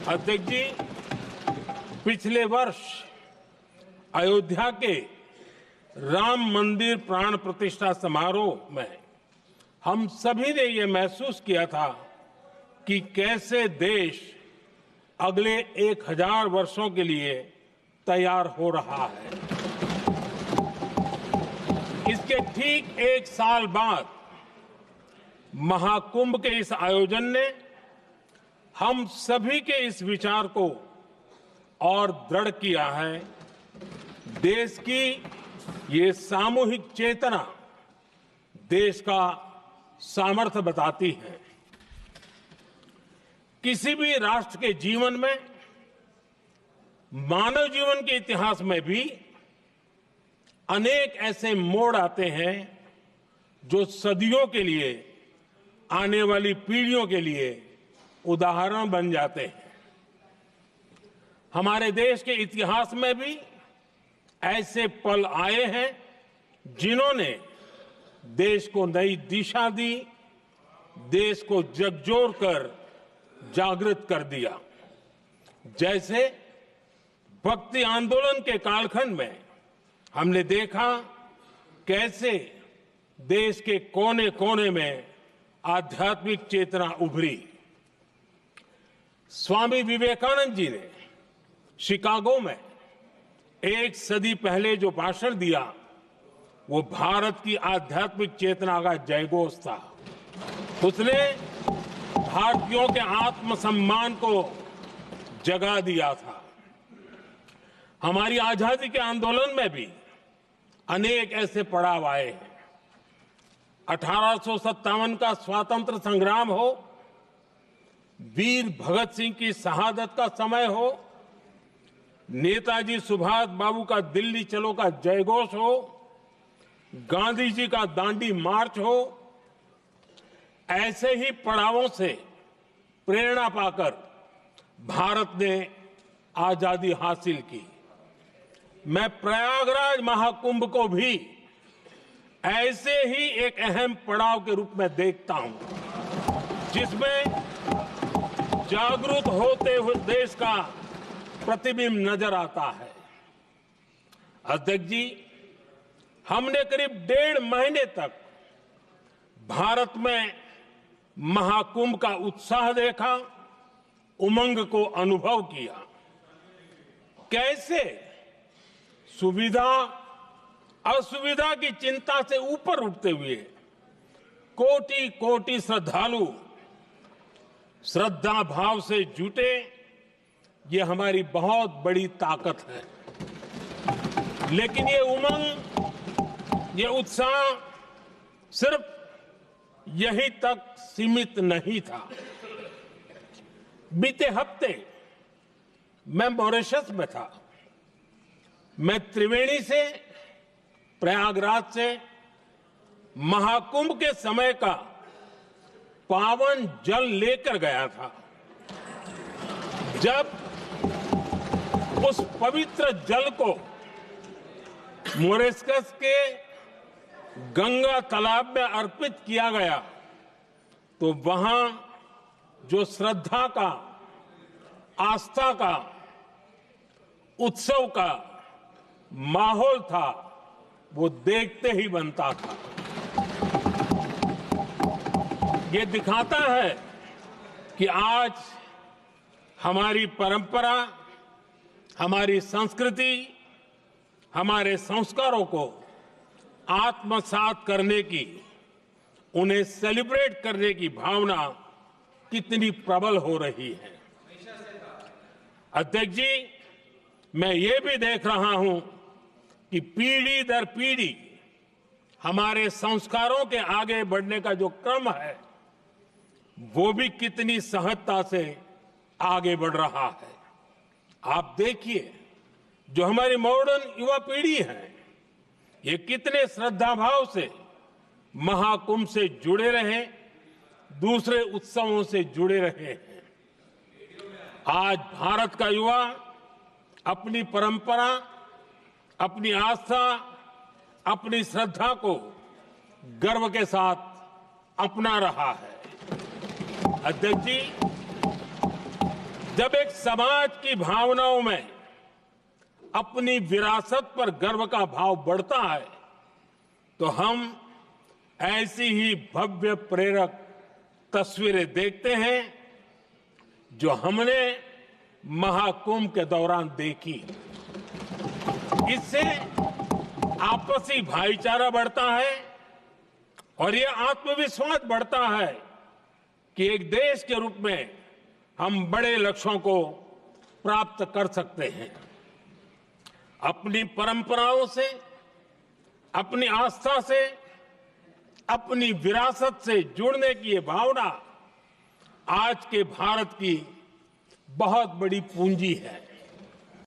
अध्यक्ष जी, पिछले वर्ष अयोध्या के राम मंदिर प्राण प्रतिष्ठा समारोह में हम सभी ने ये महसूस किया था कि कैसे देश अगले 1000 वर्षों के लिए तैयार हो रहा है। इसके ठीक 1 साल बाद महाकुंभ के इस आयोजन ने हम सभी के इस विचार को और दृढ़ किया है। देश की ये सामूहिक चेतना देश का सामर्थ्य बताती है। किसी भी राष्ट्र के जीवन में, मानव जीवन के इतिहास में भी अनेक ऐसे मोड़ आते हैं जो सदियों के लिए, आने वाली पीढ़ियों के लिए उदाहरण बन जाते हैं। हमारे देश के इतिहास में भी ऐसे पल आए हैं जिन्होंने देश को नई दिशा दी, देश को झकझोर कर जागृत कर दिया। जैसे भक्ति आंदोलन के कालखंड में हमने देखा कैसे देश के कोने कोने में आध्यात्मिक चेतना उभरी। स्वामी विवेकानंद जी ने शिकागो में 1 सदी पहले जो भाषण दिया, वो भारत की आध्यात्मिक चेतना का जयघोष था। उसने भारतीयों के आत्मसम्मान को जगा दिया था। हमारी आजादी के आंदोलन में भी अनेक ऐसे पड़ाव आए हैं। 1857 का स्वतंत्र संग्राम हो, वीर भगत सिंह की शहादत का समय हो, नेताजी सुभाष बाबू का दिल्ली चलो का जयघोष हो, गांधी जी का दांडी मार्च हो, ऐसे ही पड़ावों से प्रेरणा पाकर भारत ने आजादी हासिल की। मैं प्रयागराज महाकुंभ को भी ऐसे ही एक अहम पड़ाव के रूप में देखता हूं, जिसमें जागरूक होते हुए देश का प्रतिबिंब नजर आता है। अध्यक्ष जी, हमने करीब 1.5 महीने तक भारत में महाकुंभ का उत्साह देखा, उमंग को अनुभव किया। कैसे सुविधा असुविधा की चिंता से ऊपर उठते हुए कोटि कोटि श्रद्धालु श्रद्धा भाव से जुटे, ये हमारी बहुत बड़ी ताकत है। लेकिन ये उमंग, ये उत्साह सिर्फ यहीं तक सीमित नहीं था। बीते हफ्ते मैं मॉरिशस में था। मैं त्रिवेणी से, प्रयागराज से महाकुंभ के समय का पावन जल लेकर गया था। जब उस पवित्र जल को मॉरिशस के गंगा तालाब में अर्पित किया गया, तो वहां जो श्रद्धा का, आस्था का, उत्सव का माहौल था, वो देखते ही बनता था। ये दिखाता है कि आज हमारी परंपरा, हमारी संस्कृति, हमारे संस्कारों को आत्मसात करने की, उन्हें सेलिब्रेट करने की भावना कितनी प्रबल हो रही है। अध्यक्ष जी, मैं ये भी देख रहा हूं कि पीढ़ी दर पीढ़ी हमारे संस्कारों के आगे बढ़ने का जो क्रम है, वो भी कितनी सहजता से आगे बढ़ रहा है। आप देखिए, जो हमारी मॉडर्न युवा पीढ़ी है, ये कितने श्रद्धा भाव से महाकुंभ से जुड़े रहे, दूसरे उत्सवों से जुड़े रहे हैं। आज भारत का युवा अपनी परंपरा, अपनी आस्था, अपनी श्रद्धा को गर्व के साथ अपना रहा है। अध्यक्ष जी, जब एक समाज की भावनाओं में अपनी विरासत पर गर्व का भाव बढ़ता है तो हम ऐसी ही भव्य प्रेरक तस्वीरें देखते हैं जो हमने महाकुंभ के दौरान देखी। इससे आपसी भाईचारा बढ़ता है और ये आत्मविश्वास बढ़ता है कि एक देश के रूप में हम बड़े लक्ष्यों को प्राप्त कर सकते हैं। अपनी परंपराओं से, अपनी आस्था से, अपनी विरासत से जुड़ने की ये भावना आज के भारत की बहुत बड़ी पूंजी है।